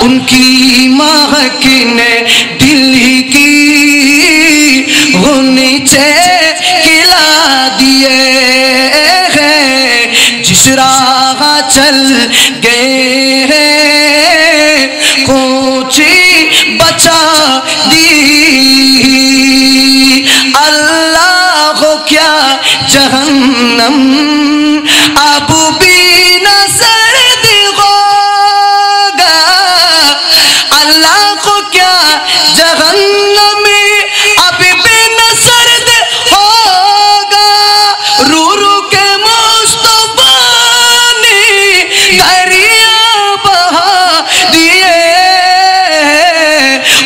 उनकी महक ने दिल की वो नीचे खिला दिए हैं, जिस राह चल गए हैं कुछ बचा दी। अल्लाह को क्या जहन्नम अब भी न सर्द होगा, अल्लाह को क्या जहन्नम अब भी न सर्द होगा। रू रू के मुस्तफा ने दरिया बहा दिए,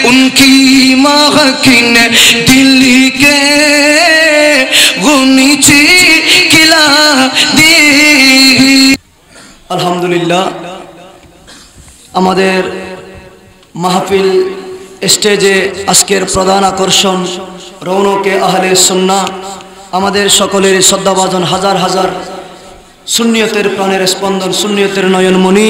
उनकी महक ने दिल के वो नीचे खिला दी। আলহামদুলিল্লাহ, আমাদের মাহফিল স্টেজে আজকের প্রধান আকর্ষণ রৌনকে আহলে সুন্নাহ, আমাদের সকলের শ্রদ্ধাভাজন হাজার হাজার সুন্নিয়তের প্রাণের স্পন্দন, সুন্নিয়তের নয়নমণি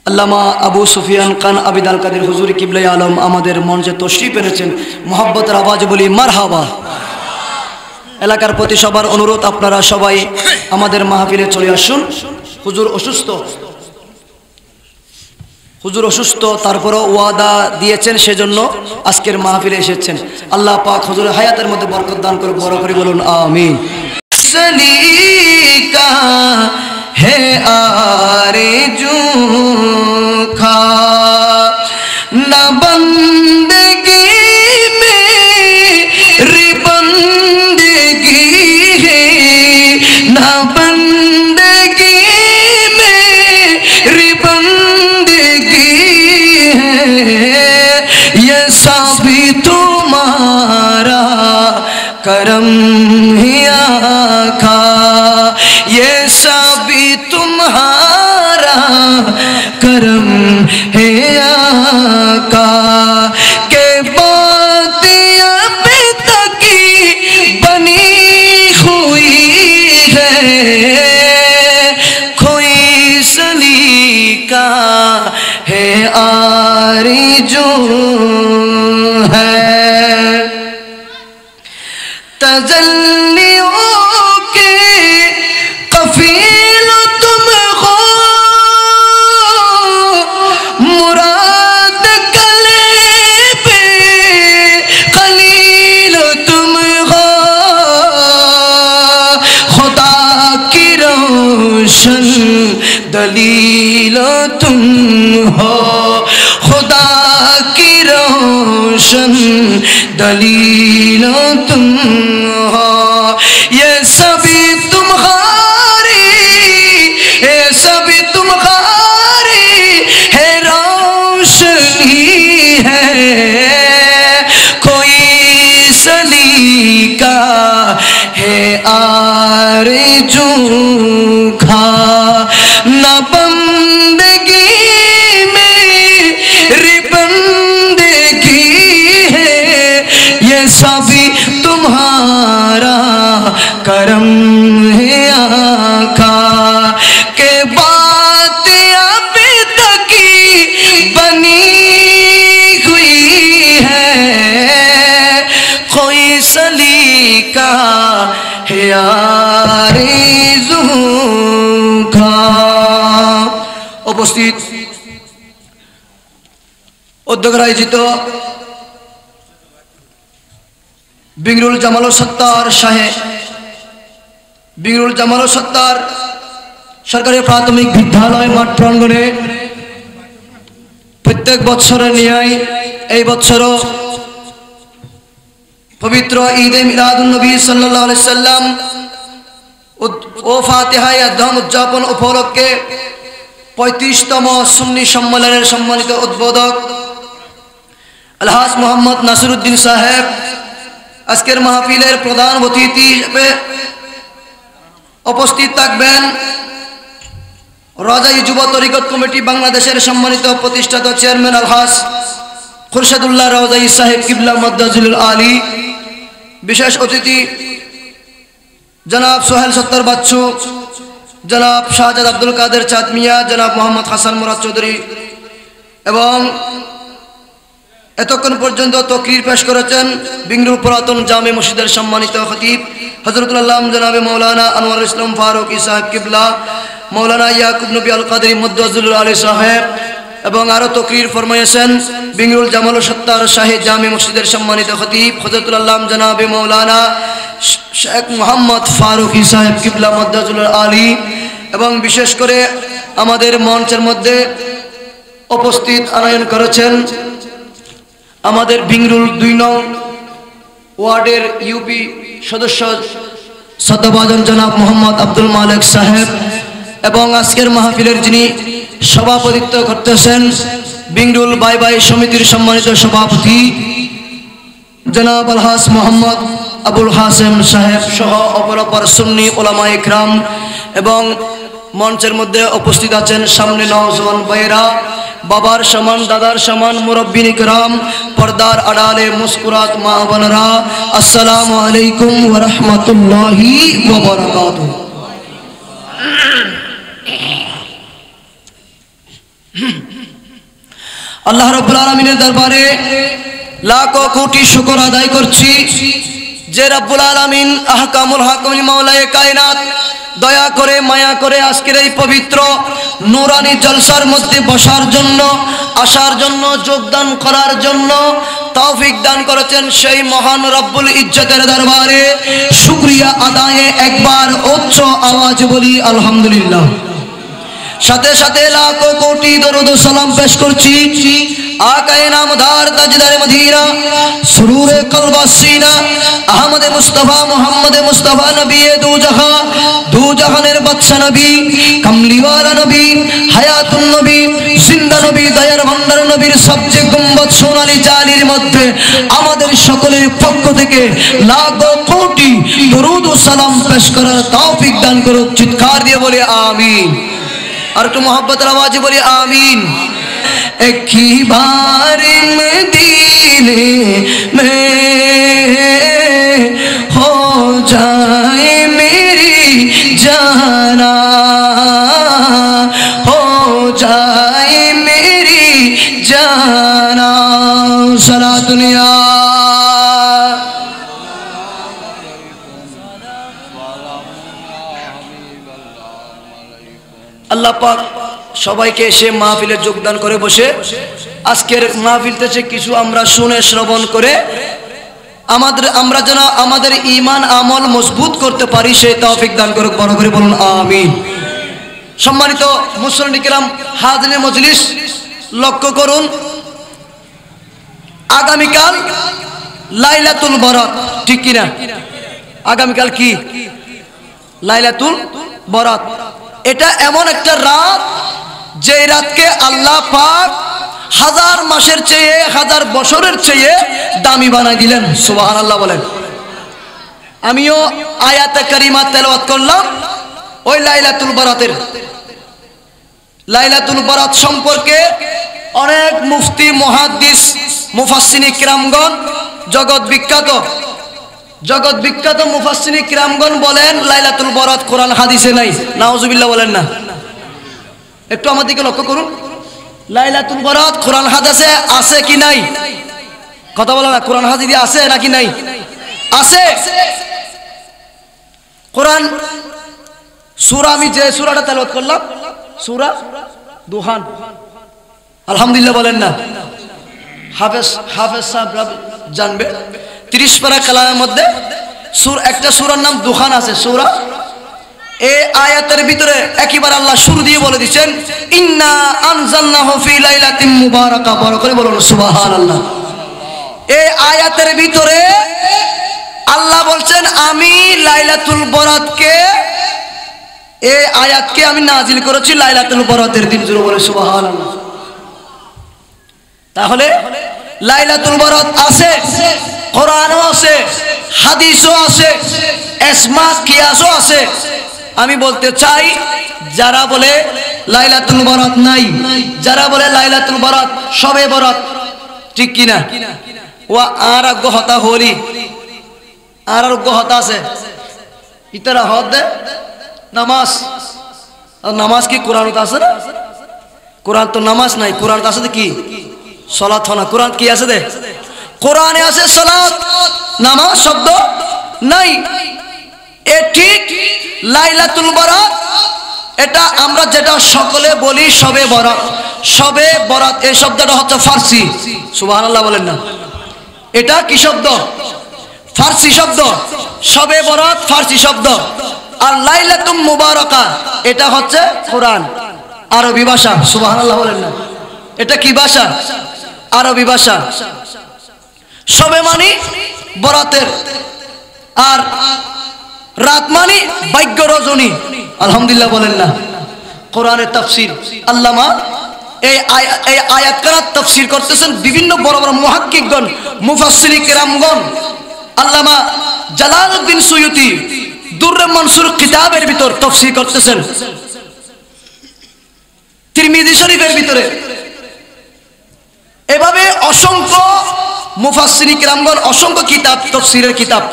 আল্লামা আবু সুফিয়ান খান আবিদ আল কাদের হুজুর কিবলাই আলম আমাদের মঞ্চে তশরিফ এনেছেন। মোহাব্বতের আওয়াজ বলি মারহাবা। এলাকার প্রতি সবার অনুরোধ, আপনারা সবাই আমাদের মাহফিলে চলে আসুন। হুজুর অসুস্থ, তারপরও ওয়াদা দিয়েছেন, সেজন্য আজকের মাহফিলে এসেছেন। আল্লাহ পাক হুজুরের হায়াতের মধ্যে বরকত দান করুন, বড় করে বলুন আমিন। সলিকা হে আরজু খা না বন্দগি মেরি বন্দগি है, ना बंदगी मेरी बंदगी है, ये सब तुम्हारा करम ही आका, ये सब तुम्हारा करम है आका। के बात अब तक बनी हुई है, कोई सलीका है आरज़ू है। तजल्लियों के कफील तुम हो, मुराद कल्बे खलील तुम हो, खुदा की रोशन दलील तुम हो, खुदा की रोशन दलील तुम हो। ये सभी तुम्हारी, ये सभी तुम्हारी है रोशनी है, कोई सलीका है आरज़ू खा ना बंदगी मेरी बंदगी है, ये सभी तुम्हारा करम है आका। के बात अब तक बनी हुई है, कोई सलीका है आरज़ू का। उपस्थित উদ্যোগের আয়োজিত বিংরুল জামাল সত্তার সাহেব, বিংরুল জামাল সত্তার সরকারি প্রাথমিক বিদ্যালয় মাঠ প্রাঙ্গণে প্রত্যেক বছরের ন্যায় এই বছরও পবিত্র ঈদে মিলাদুন নবী সাল্লাল্লাহু আলাইহি সাল্লাম ও ফাতিহায়ে আদম উদযাপন উপলক্ষে 35তম সুন্নি সম্মেলনের সম্মানিত উদ্বোধক আলহাজ মোহাম্মদ নাসিরউদ্দিন সাহেব আজকের মাহফিলের প্রধান অতিথি হিসেবে উপস্থিত থাকবেন। রাজাই যুব তরিকত কমিটি বাংলাদেশের সম্মানিত প্রতিষ্ঠাতা চেয়ারম্যান আলহাজ খুরশেদুল্লাহ রাজাই সাহেব কিবলা মাদ্দাজুল আলী, বিশেষ অতিথি জনাব সোহেল সত্তার বাচ্চু, জনাব শাহজাদ আব্দুল কাদের চাঁদ মিয়া, জনাব মোহাম্মদ হাসান মুরাদ চৌধুরী এবং এতক্ষণ পর্যন্ত তকরির পেশ করেছেন বিংরুল পুরাতন জামে মসজিদের সম্মানিত খতিব হযরতুল আল্লাহ জনাবে মাওলানা আনোয়ার ইসলাম ফারুকী সাহেব কিবলা, মাওলানা ইয়াকুব নবী আল কাদরি মুদ্দাজ্জুল আলী সাহেব এবং আরো তকরির ফরমাইয়েছেন বিংরুল জামাল সত্তার শাহী জামে মসজিদের সম্মানিত খতিব হযরতুল আল্লাহ জনাবে মাওলানা শেখ মোহাম্মদ ফারুকী সাহেব কিবলা মুদ্দাজ্জুল আলী এবং বিশেষ করে আমাদের মঞ্চের মধ্যে উপস্থিত আনয়ন করেছেন আমাদের বিংরুল ২ নং ওয়ার্ডের ইউপি সদস্য সদ্যভাজন জনাব মোহাম্মদ আব্দুল মালিক সাহেব এবং আজকের মাহফিলের যিনি সভাপতিত্ব করতেছেন বিংরুল বাই বাই সমিতির সম্মানিত সভাপতি জনাব আলহাজ মোহাম্মদ আবুল হাসেম সাহেব সহ অপর সুন্নি ওলামা ইকরাম এবং মঞ্চের মধ্যে উপস্থিত আছেন সামনে নওজওয়ান ভাইয়েরা, বাবার সমান দাদার সমান মুরব্বিন ইকরাম, পর্দার আড়ালে মুস্কুরাত মা বোনেরা, আসসালামু আলাইকুম ওয়া রাহমাতুল্লাহি ওয়া বারাকাতুহু। আল্লাহ রাব্বুল আলামিনের দরবারে লাখো কোটি শুকর আদায় করছি যে রাব্বুল আলামিন আহকামুল হাকিমিন মাওলায়ে কায়নাত দয়া করে মায়া করে আজকের এই পবিত্র নূরানি জলসার মধ্যে বসার জন্য, আসার জন্য, যোগদান করার জন্য তৌফিক দান করেছেন। সেই মহান রব্বুল ইজ্জতের দরবারে শুকরিয়া আদায়ে একবার উচ্চ আওয়াজ বলি আলহামদুলিল্লাহ। সাথে সাথে লাখো কোটি দরুদ ও সালাম পেশ করছি আকায়ে নামদার তাজদার মদিনা সুরুরে কলব সিনা আহমদ মুস্তাফা মুহাম্মদ মুস্তাফা নবী দু জাহানের বাদশা নবী, কামলিওয়ালা নবী, হায়াতুন নবী, জিন্দা নবী, দয়ার ভান্ডার নবীর সবচেয়ে গুম্বদ সোনালী জালির মধ্যে আমাদের সকলের পক্ষ থেকে লাখো কোটি দরুদ ও সালাম পেশ করার তৌফিক দান করুক। চিৎকার দিয়ে বলে আমিন। और तो मोहब्बत आवाज़ बोले आमीन। एक ही बार मदीने में हो जाए मेरी जाना, हो जाए मेरी जाना, सारा दुनिया আল্লাহ পাক সবাইকে এসে মাহফিলে যোগদান করে বসে আজকের মাহফিল থেকে কিছু আমরা শুনে শ্রবণ করে আমরা যেন আমাদের ঈমান আমল মজবুত করতে পারি সেই তৌফিক দান করুক। বড় করে বলুন আমিন। সম্মানিত মুসল্লিন কিরাম, হাজিরিন মজলিস, লক্ষ্য করুন আগামীকাল লাইলাতুল বরাত, ঠিক কিনা? আগামীকাল কি? লাইলাতুল বরাত। এটা এমন একটা রাত যে রাতকে আল্লাহ পাক হাজার মাসের চেয়ে, হাজার বছরের চেয়ে দামি বানাই দিলেন। সুবহানাল্লাহ বলেন। আমিও আয়াতে কারিমা তেলাওয়াত করলাম ওই লাইলাতুল বরাতের। লাইলাতুল বরাত সম্পর্কে অনেক মুফতি, মুহাদ্দিস, মুফাসসিরিন কিরামগণ, জগৎ বিখ্যাত মুফাসসিরিন কিরামগণ বলেন লাইলাতুল বরাত কোরআন হাদিসে নাই। নাউজুবিল্লাহ বলেন না। একটু আমার দিকে লক্ষ্য করুন। লাইলাতুল বরাত কোরআন হাদিসে আছে কি নাই? কথা বলে না। কোরআন হাদিসে আছে নাকি নাই? আছে। কোরআন সূরা, আমি যে সূরাটা তেলাওয়াত করলাম সূরা দুহান, আলহামদুলিল্লাহ বলেন না। হাফেজ সাহেব জানবে 30 পারা কালামের মধ্যে একটা সূরার নাম দুহান আছে। সূরা এই আয়াতের ভিতরে একবার আল্লাহ শুরু দিয়ে বলে দিচ্ছেন ইন্না আনজালনাহু ফি লাইলাতিন মুবারাকা। বড় করে বলুন সুবহানাল্লাহ। এই আয়াতের ভিতরে আল্লাহ বলছেন আমি লাইলাতুল বরাতকে, এই আয়াতকে আমি নাজিল করেছি লাইলাতুল বরাতের দিন। জোরে বলে সুবহানাল্লাহ। তাহলে লাইলাতুল বরাত আছে, কোরআনও আছে, হাদিসও আছে, ইজমা কিয়াসও আছে। আমি বলতে চাই যারা বলে লাইলাতুল বরাত নাই, যারা বলে লাইলাতুল বরাত সবে বরাত, ঠিক কিনা? ও আর গহতা হলি আর গহতা আছে ইতারা হদ নামাজ আর নামাজ কি কোরআন আছে না? কোরআন তো নামাজ নাই, কোরআন আছে কি সালাত না। কোরআন কি আছে দে? কোরআনে আছে সালাত, নামাজ শব্দ নাই। এ ঠিক লাইলাতুল বরাত, এটা আমরা যেটা সকলে বলি শবে বরাত। শবে বরাত এই শব্দটা হচ্ছে ফার্সি, সুবহানাল্লাহ বলেন না। এটা কি শব্দ? ফার্সি শব্দ। শবে বরাত ফার্সি শব্দ। আর লাইলাতুম মুবারাকা এটা হচ্ছে কোরআন, আরবি ভাষা, সুবহানাল্লাহ বলেন না। এটা কি ভাষা? আরবি ভাষা। শবে মানে বরাতের, আর রাত মানে ভাগ্য রজনী, আলহামদুলিল্লাহ বলেন না। কোরআনের তাফসীর আল্লামা এই আয়াত কারাত তাফসীর করতেছেন বিভিন্ন বড় বড় মুহাক্কিকগণ, মুফাসসিরিন কিরামগণ। আল্লামা জালালউদ্দিন সুয়ুতি দুররে মনসুর কিতাবের ভিতর তাফসীর করতেছেন, তিরমিজি শরীফের ভিতরে। এভাবে অসংখ্য মুফাসসিরিন কিরামগণ, অসংখ্য কিতাব, তাফসীরের কিতাব,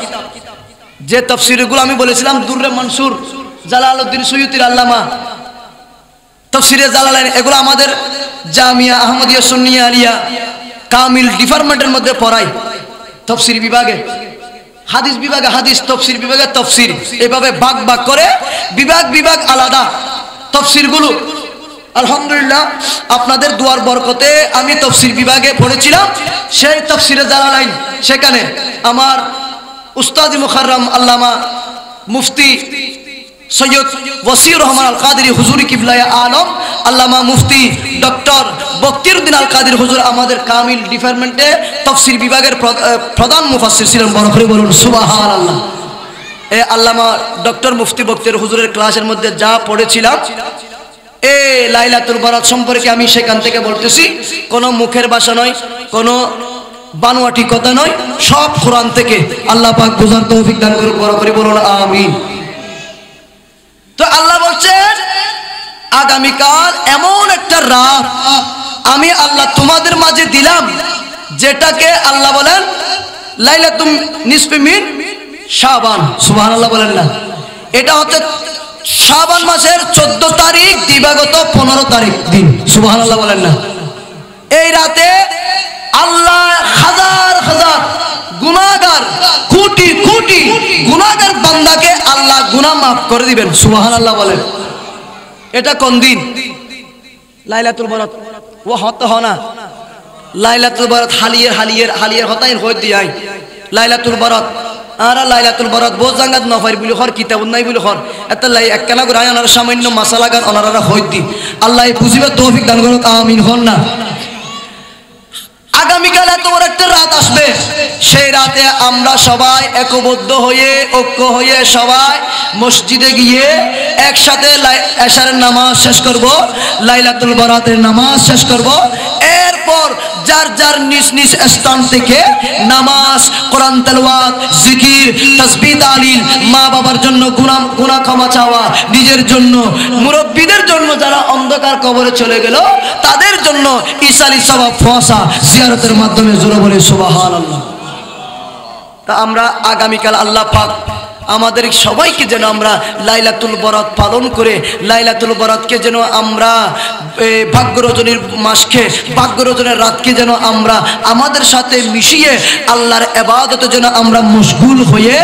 যে তাফসীরগুলো আমি বলেছিলাম দুররে মনসুর জালালউদ্দিন সুয়ুতির আল্লামা তাফসীরে জালালাইন, এগুলো আমাদের জামিয়া আহমদিয়া সুন্নিয়া আলিয়া কামিল ডিপার্টমেন্টের মধ্যে পড়াই। তাফসীর বিভাগে, হাদিস বিভাগে হাদিস, তাফসীর বিভাগে তাফসীর, এভাবে ভাগ ভাগ করে বিভাগ বিভাগ আলাদা তাফসীরগুলো। আলহামদুলিল্লাহ আপনাদের দুয়ার বরকতে আমি তাফসীর বিভাগে পড়েছিলাম, সেই তাফসীরে জালালাইন। সেখানে আমার উস্তাদ মুখাররম আল্লামা মুফতি সৈয়দ ওয়াসিউর রহমান আল কাদেরী হুজুর কিবলায়ে আলম, আল্লামা মুফতি ডক্টর বক্তিরউদ্দিন আল কাদেরী হুজুর আমাদের কামিল ডিপার্টমেন্টে তাফসীর বিভাগের প্রধান মুফাসসির ছিলেন। বড় করে বলুন সুবহানাল্লাহ। এই আল্লামা ডক্টর মুফতি বক্তির হুজুরের ক্লাসের মধ্যে যা পড়েছিলাম এই লাইলাতুল বরাত সম্পর্কে আমি সেখান থেকে বলতেছি, কোনো মুখের ভাষা নয়, কোনো বানোয়াটি কথা নয়, সব কোরআন থেকে। আল্লাহ পাক বোঝার তৌফিক দান করুন, বড় করে বলুন আমিন। তো আল্লাহ বলছেন আগামীকাল এমন একটা রাত আমি আল্লাহ তোমাদের মাঝে দিলাম, যেটাকে আল্লাহ বলেন লাইলাতুম নিসফি মিন শাবান, সুবহানাল্লাহ বলেন না। এটা হচ্ছে শাবান মাসের 14 তারিখ দিবাগত 15 তারিখ দিন, সুবহানাল্লাহ বলেন না। এই রাতে আল্লাহ হাজার হাজার গুনাহগার, কোটি কোটি গুনাহগার বান্দাকে আল্লাহ গুনাহ মাফ করে দিবেন, সুবহানাল্লাহ বলেন। এটা কোন দিন? লাইলাতুল বরাত। ও হত হনা লাইলাতুল বরাত হালিয়ের হালিয়ের হালিয়ের হতাইন হই দিয়াই লাইলাতুল বরাত। আর লাইলাতুল বরাত বহু জায়গাত নফার বলি হর, কিতাব নাই বলি হর, এত লাই একখানা করে আনার সামান্য মাসালা গান ওনারা হই দি। আল্লাহ বুঝিবে তৌফিক দান করুক, আমিন হন না। আগামীকাল এত বড় একটা রাত আসবে, সেই রাতে আমরা সবাই একবদ্ধ হয়ে, ঐক্য হয়ে সবাই মসজিদে গিয়ে একসাথে এশারের নামাজ শেষ করব, লাইলাতুল বরাতের নামাজ শেষ করব। এরপর যার যার নিজ নিজ স্থান থেকে নামাজ, কোরআন তেলাওয়াত, জিকির, তাসবিহ, তাহলিল, মা বাবার জন্য গুনাহ ক্ষমা চাওয়া, নিজের জন্য, মুরব্বীদের জন্য যারা অন্ধকার কবরে চলে গেল তাদের জন্য ইসালি সওয়াব ফসা জিয়ারতের মাধ্যমে জোরে বলে সুবহানাল্লাহ। তা আমরা আগামীকাল আল্লাহ পাক আমাদের সবাইকে যেন আমরা লাইলাতুল বরাত পালন করে, লাইলাতুল বরাতকে যেন আমরা ভাগ্য রজনীর মাসকে, ভাগ্য রজনীর রাতকে যেন আমরা আমাদের সাথে মিশিয়ে আল্লাহর ইবাদতে যেন আমরা মশগুল হয়ে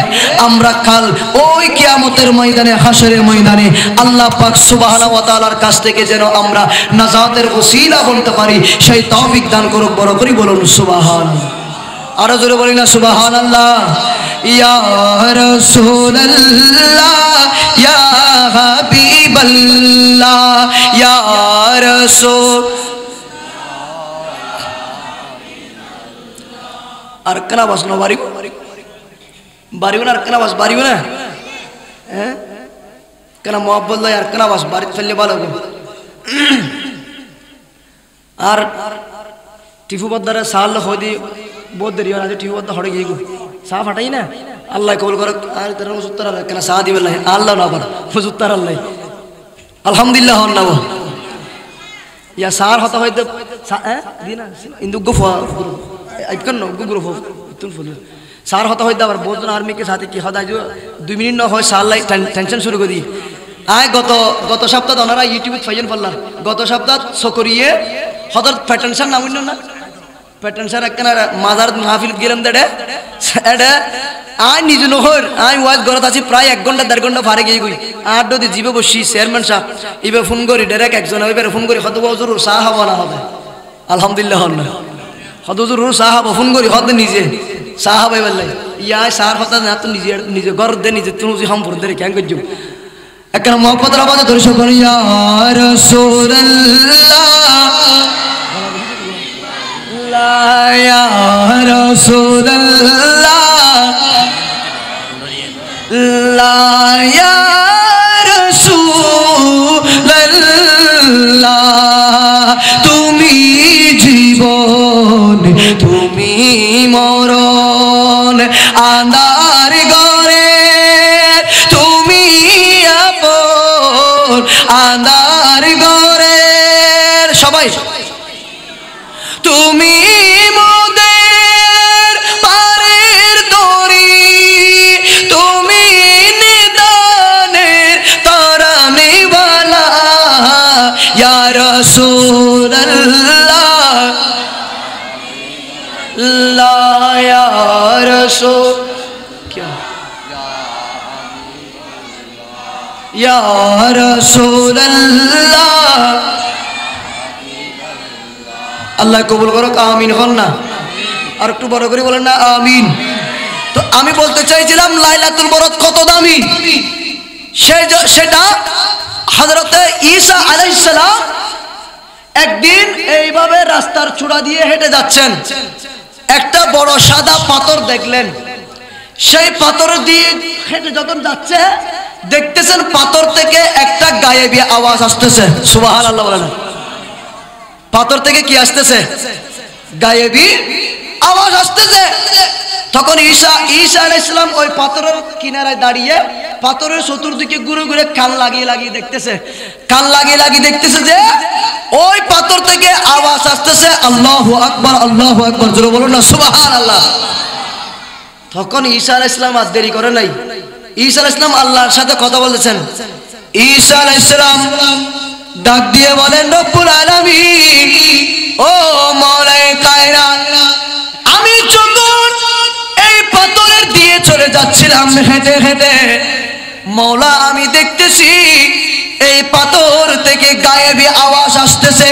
আমরা কাল ওই কিয়ামতের ময়দানে, হাশরের ময়দানে আল্লাহ পাক সুবহানাহু ওয়া তাআলার কাছ থেকে যেন আমরা নাজাতের ওসিলা বলতে পারি, সেই তৌফিক দান করুক। বড় করে বলুন সুবহানাল্লাহ। আরো জোরে বলি না সুবহানাল্লাহ। ইয়া রাসূলুল্লাহ, ইয়া হাবিবাল্লাহ, ইয়া রাসূল। আর কেনা বাস না বাড়ি বাড়িও না, আর কেনা বাস বাড়িও না, হ্যাঁ কেনা মোহাব্বত লাই আর কেনা বাস বাড়িতে ফেললে ভালো। আর টিফু বদ্দারে সাল হয়ে দিয়ে বহুত দেরি হয়, টিফু বদ্দা হড়ে গিয়ে চা ফাটাই না, আল্লাহ কবুল করে। আর তারা মুসুত্তার আল্লাহ কেন চা দিবেন না, আল্লাহ না আবার মুসুত্তার আল্লাহ, আলহামদুলিল্লাহ হন না। ইয়া সার হতা হয়তো দিনা ইন্দু গুফা আইকন ন গুগুরু তুন ফুল সার হতা হয়তো আবার বহুত জন আর্মি के साथ की हदा जो 2 मिनट न হয় সার লাই টেনশন শুরু করে দি আয় গত সপ্তাহ ওনারা ইউটিউবে ফাইন পারলাম গত সপ্তাহ সকরিয়ে হজরত প্যাটেনশন নাম না প্যাটেনশন একখানা মাজার মাহফিল গেলাম দেড়ে এটা আয় নিজ নহর আয় ওয়াজ ঘরত আছি প্রায় 1 ঘন্টা 1.5 ঘন্টা ফারে গিয়ে গই আর যদি জীবে বসি চেয়ারম্যান সাহেব এবার ফোন করি ডাইরেক্ট একজন এবার ফোন করি হদ হুজুর চা হবো না হবে আলহামদুলিল্লাহ হন না হদ হুজুর চা হবো ফোন করি হদ নিজে চা হবে বললে ইয়া সার হতা না তো নিজে নিজে ঘর দে নিজে তুমি সম্পর্ক দে কেন করছো একখানা মোহাম্মদ আবাদে ধরে সকল ইয়া রাসূলুল্লাহ লা ইয়া রাসূলুল্লাহ লা ইয়া রাসূলুল্লাহ তুমি জীবন তুমি মরণ আন্ধার ঘরে তুমি আপন আন্ধার ঘরে সবাই তুমি মোদের পারের তরি তুমি নিদানের তারানেওয়ালা ইয়া রাসূলুল্লাহ লা ইয়া রাসূল क्या ইয়া রাসূলুল্লাহ আল্লাহ কবুল করো আমিন হন না আর একটু বড় করে বলেন না আমিন তো আমি বলতে চাইছিলাম লাইলাতুল বরাত কত দামি সেটা হযরতে ঈসা আলাইহিস সালাম একদিন এইভাবে রাস্তার চূড়া দিয়ে হেঁটে যাচ্ছেন একটা বড় সাদা পাথর দেখলেন সেই পাথর দিয়ে হেঁটে যখন যাচ্ছে দেখতেছেন পাথর থেকে একটা গায়েবী আওয়াজ আসতেছে সুবহানাল্লাহ বলেন পাথর থেকে কি আসতেছে গায়েবী আওয়াজ আসতেছে তখন ঈসা আলাইহিস সালাম ওই পাথরের কিনারায় দাঁড়িয়ে পাথরের চতুর্দিকে ঘুরে ঘুরে কান লাগিয়ে দেখতেছে যে ওই পাথর থেকে আওয়াজ আসতেছে আল্লাহু আকবার জোরে বলো না সুবহানাল্লাহ তখন ঈসা আলাইহিস সালাম আর দেরি করে নাই ঈসা আলাইহিস সালাম আল্লাহর সাথে কথা বলতেছেন ঈসা আলাইহিস সালাম ডাক দিয়ে বলেন রব্বুল আলামিন ও মাওলায়ে কায়নাত আমি যখন এই পাথরের দিয়ে চলে যাচ্ছিলাম হেঁটে হেঁটে মাওলা আমি দেখতেছি এই পাথর থেকে গায়েবী আওয়াজ আসতেছে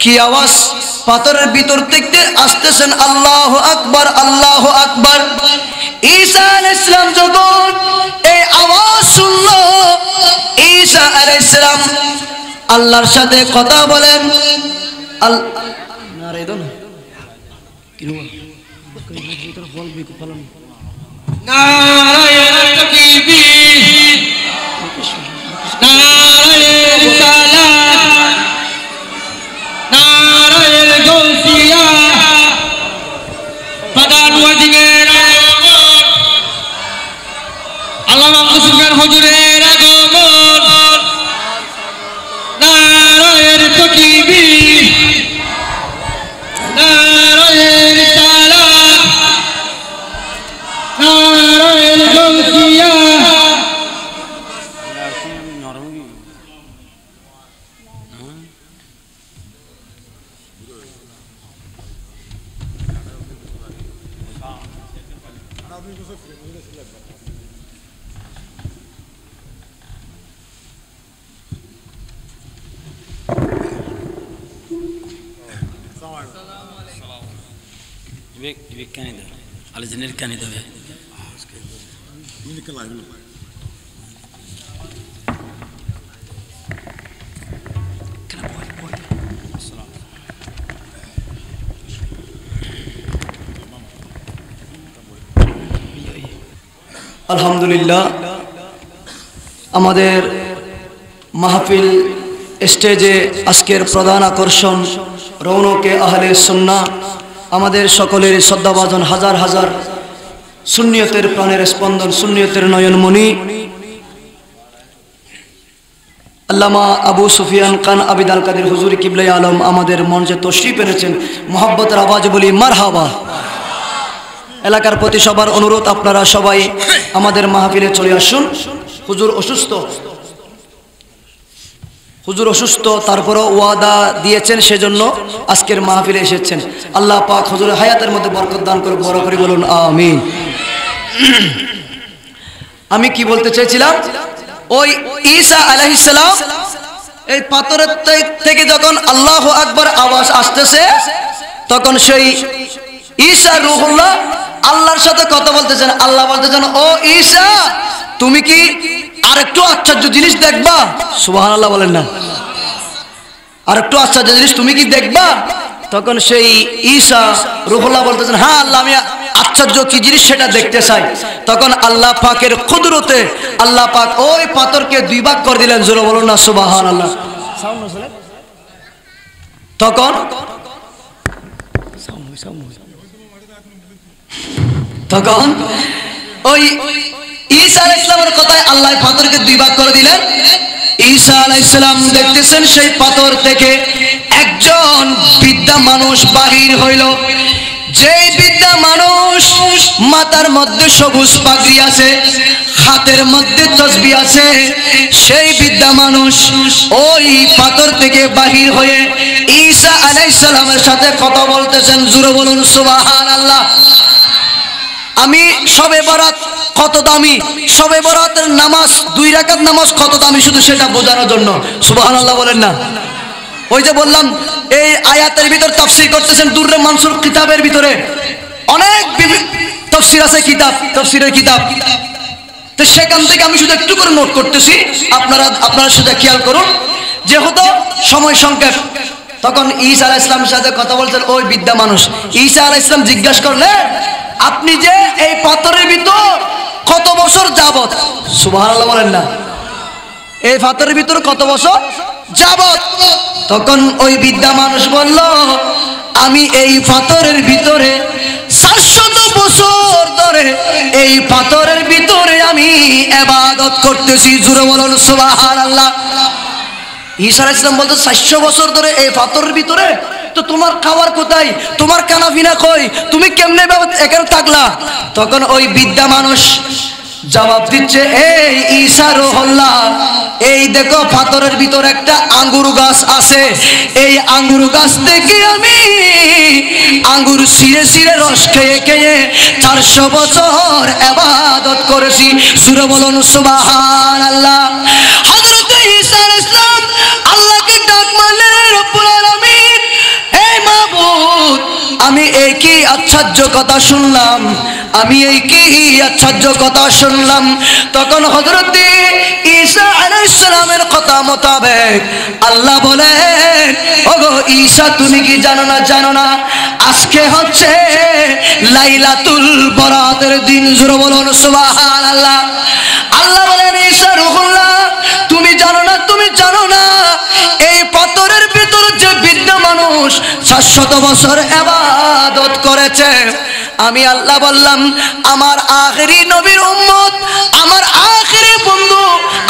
কি আওয়াজ পাথরের ভিতর থেকে আসতেছেন আল্লাহু আকবার ঈসা আলাইহিস সালাম যখন এই আওয়াজ শুনলো ঈসা আলাইহিস সালাম আল্লাহর সাথে কথা বলেন নারে দাও না কি হলো ভিতর বল বিকু পালন নারায়ে তাকবীর নারায়ে রিসালাত নারায়ে গৌসিয়া প্রধান ওয়াজিবের আল্লামা মুসলিম হুজুরের আগমন নারায়ে তাকবীর নারায়ে রিসালাত নারায়ে গৌসিয়া আলহামদুলিল্লাহ আমাদের মাহফিল স্টেজে আজকের প্রধান আকর্ষণ রৌনকে আহলে সুন্নাহ আমাদের সকলের শ্রদ্ধাভাজন হাজার হাজার সুন্নিয়তের প্রাণের স্পন্দন সুন্নিয়তের নয়নমণি আল্লামা আবু সুফিয়ান খান আবিদ আল কাদের হুজুর কিবলাই আলম আমাদের মঞ্চে তশরিফ এনেছেন মোহাব্বতের আওয়াজ বলি মারহাবা এলাকার প্রতি সবার অনুরোধ আপনারা সবাই আমাদের মাহফিলে চলে আসুন হুজুর অসুস্থ হুজুর অসুস্থ, তারপরও ওয়াদা দিয়েছেন, সেজন্য আজকের মাহফিলে এসেছেন। আল্লাহ পাক হুজুরের হায়াতের মধ্যে বরকত দান করে, বড় করে বলুন আমিন। আমি কি বলতে চাইছিলাম, ওই ঈসা আলাইহিস সালাম এই পাথরের থেকে যখন আল্লাহু আকবার আওয়াজ আসতেছে, তখন সেই ঈসা রূহুল্লাহ আল্লাহর সাথে কথা বলতেছেন। আল্লাহ বলতেছেন, ও ঈসা, তুমি কি আরেকটু আশ্চর্য জিনিস দেখবা? সুবহানাল্লাহ বলেন না, আরেকটু আশ্চর্য জিনিস তুমি কি দেখবা? তখন সেই ঈসা রূহুল্লাহ বলতেছেন, হ্যাঁ আল্লাহ, আমি আশ্চর্য কি জিনিস সেটা দেখতে চাই। তখন আল্লাহ পাকের কুদরতে আল্লাহ পাক ওই পাথরকে দুই ভাগ করে দিলেন। জোরে বলুন না সুবহানাল্লাহ। তখন তখন ওই ঈসা আলাইহিস সালামের কথায় আল্লাহ পাথরকে দুই ভাগ করে দিলেন। ঈসা আলাইহিস সালাম দেখতেছেন সেই পাথর থেকে একজন বৃদ্ধা মানুষ বাহির হইল। যে বৃদ্ধা মানুষ মাথার মধ্যে সবুজ পাগড়ি আছে, হাতের মধ্যে তাসবিহ আছে, সেই বৃদ্ধা মানুষ ওই পাথর থেকে বাহির হয়ে ঈসা আলাইহিস সালামের সাথে কথা বলতেছেন। জোরে বলুন সুবহানাল্লাহ। আমি শবে বরাত কত দামি, শবে বরাতের নামাজ 2 রাকাত নামাজ কত দামি, শুধু সেটা বোঝানোর জন্য সুবহানাল্লাহ বলেন না। ওই যে বললাম, এই আয়াতের ভিতর তাফসীর করতেছেন দুররে মানসুর কিতাবের ভিতরে অনেক তাফসীর আছে, কিতাব, তাফসীরের কিতাব। তো সেখান থেকে আমি শুধু একটু করে নোট করতেছি, আপনারা সেটা খেয়াল করুন, যেহেতু সময় সংক্ষেপ। তখন ঈসা আলাইহিস সালামের সাথে কথা বলছেন ওই বৃদ্ধা মানুষ। ঈসা আলাইহিস সালাম জিজ্ঞাসা করলেন, আপনি যে এই পাথরের ভিতর কত বছর যাবত? সুবহানাল্লাহ বলেন না। এই পাথরের ভিতর কত বছর যাবত? তখন ওই বৃদ্ধা মানুষ বলল, আমি এই পাথরের ভিতরে 700 বছর ধরে এই পাথরের ভিতরে আমি ইবাদত করতেছি। জোরে বলুন সুবহানাল্লাহ। ঈসা আলাইহিস সালাম বলতে 700 বছর ধরে এই পাথরের ভিতরে, তো তোমার খাবার কোথায়, তোমার কানাফিনা কই, তুমি কেমনে এখানে থাকলা? তখন ওই বৃদ্ধা মানুষ জবাব দিচ্ছে, এই ঈসা রূহুল্লাহ, এই দেখো পাথরের ভিতর একটা আঙ্গুর গাছ আছে, এই আঙ্গুর গাছ থেকে আমি আঙ্গুর ছিঁড়ে ছিঁড়ে রস খেয়ে খেয়ে 400 বছর ইবাদত করেছি। সূরা বলুন সুবহানাল্লাহ। হযরত ঈসা আলাইহিস সালাম আল্লাহকে ডাক মারলেন, রব্বুল আলামিন, হে মাবুদ, আমি এই কি আশ্চর্য কথা শুনলাম, আমি এই কি আশ্চর্য কথা শুনলাম। তখন হযরত ঈসা আলাইহিস সালামের কথা মোতাবেক আল্লাহ বলেন, ওগো ঈসা, তুমি কি জানো না আজকে হচ্ছে লাইলাতুল বরাতের দিন। জোরে বলুন সুবহানাল্লাহ। আল্লাহ বলেন, ঈসা রূহুল্লাহ, তুমি জানো না এই পাথরের ভিতর যে বৃদ্ধা মানুষ 700 বছর ইবাদত করেছে, আমি আল্লাহ বললাম, আমার আখেরি নবীর উম্মত, আমার আখেরি বন্ধু,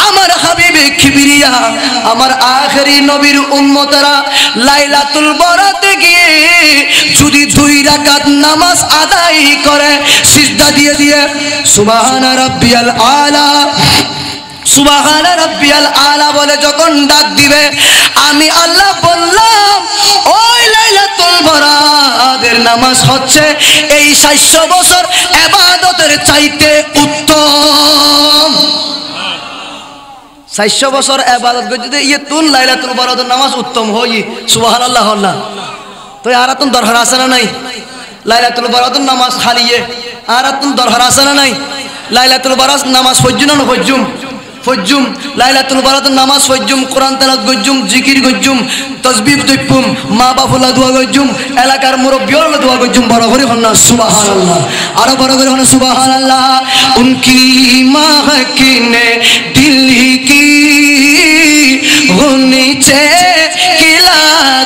আমার হাবিবে কিবরিয়া, আমার আখেরি নবীর উম্মতরা লাইলাতুল বরাতে গিয়ে যদি 2 রাকাত নামাজ আদায় করে, সিজদা দিয়ে দিয়ে সুবহান রাব্বিয়াল আলা, সুবহান রাব্বিয়াল আলা বলে যখন ডাক দিবে, আমি আল্লাহ বললাম, ওই লাইলাতুল বরাতের নামাজ হচ্ছে এই 700 বছর ইবাদতের চাইতে উত্তম। 700 বছর ইবাদত করতে তুন লাইলাতুল বরাতের নামাজ উত্তম হই। সুবহানাল্লাহ না। তো আর তুন দরকার আছে না নাই? লাইলাতুল বরাতের নামাজ খালিয়ে আর তুন দরকার আছে না নাই? লাইলাতুল বরাত নামাজ ফজ্জুম না ফজ্জুম, ফজ্জুম লাইলাতুল বরাতের নামাজ ফজ্জুম, কোরআন তেলাওয়াত গজ্জুম, জিকির গজ্জুম, তাসবিহ দইপুম, মা বাপুলা দোয়া গজ্জুম, এলাকার মুরব্বিয়র দোয়া গজ্জুম। বড় করে হন না সুবহানাল্লাহ, আরো বড় করে হন সুবহানাল্লাহ। উনকি মাহকিনে দিল কি वो नीचे किला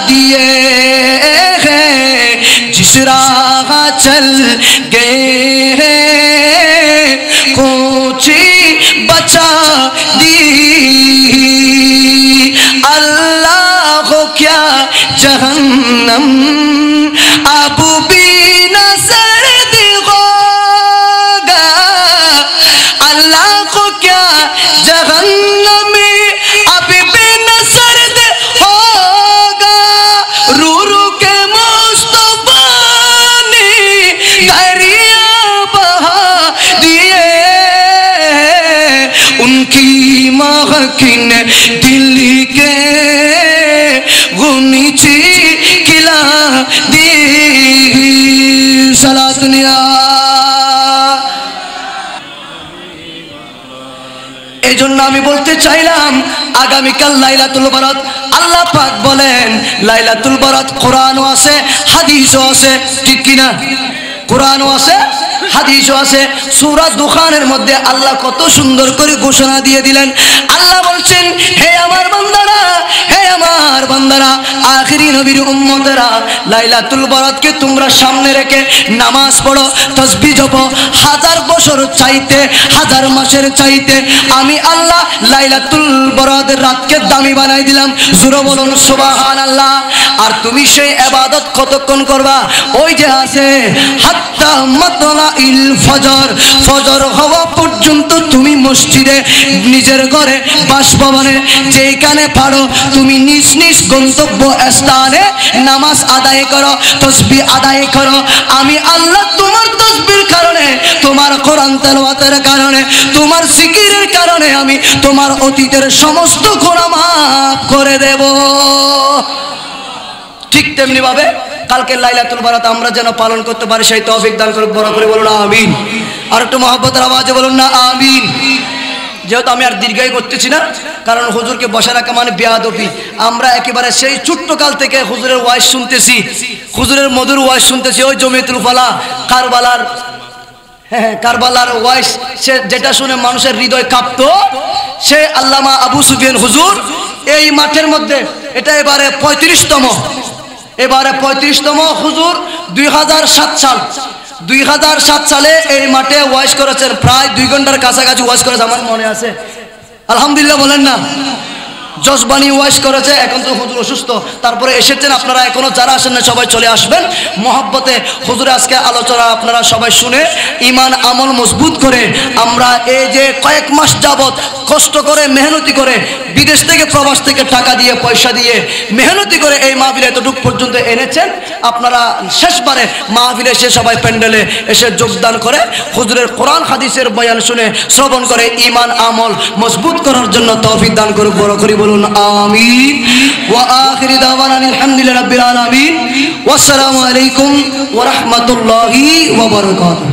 दिए हैं, जिस राह चल गए हैं कोची बचा दी। अल्लाह को क्या जहन्नम अब भी नजर दिखोगा, अल्लाह को क्या जहन्नम अभी भी नजर মুনিচি কিলা দি সালাত নিয়া। এই জন্য আমি বলতে চাইলাম আগামীকাল লাইলাতুল বারাত, আল্লাহ পাক বলেন লাইলাতুল বারাত কোরআনও আছে হাদিসও আছে, ঠিক কিনা? কোরআনও আছে হাদিসও আছে। সূরা দুখানের মধ্যে আল্লাহ কত সুন্দর করে ঘোষণা দিয়ে দিলেন। আল্লাহ বলছেন, হে আমার বান্দারা, হে আমার বান্দারা, আখিরি নবীর উম্মতেরা, লাইলাতুল বারাতকে তোমরা সামনে রেখে নামাজ পড়ো, তাসবিহ জপো। 1000 বছর চাইতে, 1000 মাসের চাইতে আমি আল্লাহ লাইলাতুল বারাতের রাতকে দামি বানাই দিলাম। জোরে বলুন সুবহানাল্লাহ। আর তুমি সেই ইবাদত কতক্ষণ করবা? ওই যে আছে হাত্তা মাতলাইল ফজর, ফজর হওয়া পর্যন্ত তুমি মসজিদে, নিজের ঘরে, বাসভবনে, যেখানে পারো তুমি নিজ নিজ গন্তব্য স্থানে নামাজ আদায় করো, তাসবিহ আদায় করো। আমি আল্লাহ তোমার তাসবিহর কারণে, তোমার কোরআন তেলাওয়াতের কারণে, তোমার জিকিরের কারণে আমি তোমার অতীতের সমস্ত গুনাহ মাফ করে দেব। ঠিক তেমনি ভাবে কালকে লাইলাতুল বারাত আমরা যেন পালন করতে পারি সেই তৌফিক দান করুক। বড় করে বলুন আমিন। আর একটু মহব্বতের আওয়াজে বলুন না আমিন। যেহেতু আমি আর দীর্ঘায়ী করতেছি না, কারণ হুজুরকে বসে রাখা মানে বেয়াদবি। আমরা একেবারে সেই ছোট্টকাল থেকে হুজুরের ওয়াইজ শুনতেছি, হুজুরের মধুর ওয়াইজ শুনতেছি। ওই জমিয়তুল ফালা কারবালার ওয়াইজ, সে যেটা শুনে মানুষের হৃদয় কাঁপতো, সে আল্লামা আবু সুফিয়ান হুজুর এই মাঠের মধ্যে, এটা এবারে 35তম, এবারে 35তম হুজুর। 2007 সালে এই মাঠে ওয়াইজ করেছেন, প্রায় 2 ঘন্টার কাছাকাছি ওয়াইজ করেছে, আমার মনে আছে। আলহামদুলিল্লাহ বলেন না। জজবানি ওয়াইজ করেছে। এখন তো হুজুর অসুস্থ, তারপরে এসেছেন। আপনারা এখনো যারা আসেন না সবাই চলে আসবেন মহব্বতে। হুজুর আজকে আলোচনা আপনারা সবাই শুনে ঈমান আমল মজবুত করে আমরা এই যে কয়েক মাস যাবত কষ্ট করে মেহনতি করে বিদেশ থেকে প্রবাস থেকে টাকা দিয়ে পয়সা দিয়ে মেহনতি করে এই মাহফিলে এতটুকু পর্যন্ত এনেছেন। আপনারা শেষবারে মাহফিলে এসে সবাই প্যান্ডেলে এসে যোগদান করে হুজুরের কোরআন হাদিসের বয়ান শুনে শ্রবণ করে ঈমান আমল মজবুত করার জন্য তৌফিক দান করুক। বড় করে বলুন আমিন। ওয়া আখিরি দাওয়ানা আলহামদুলিল্লাহি রাব্বিল আলামিন। ওয়াসসালামু আলাইকুম ওয়া রাহমাতুল্লাহি ওয়া বারাকাতুহু।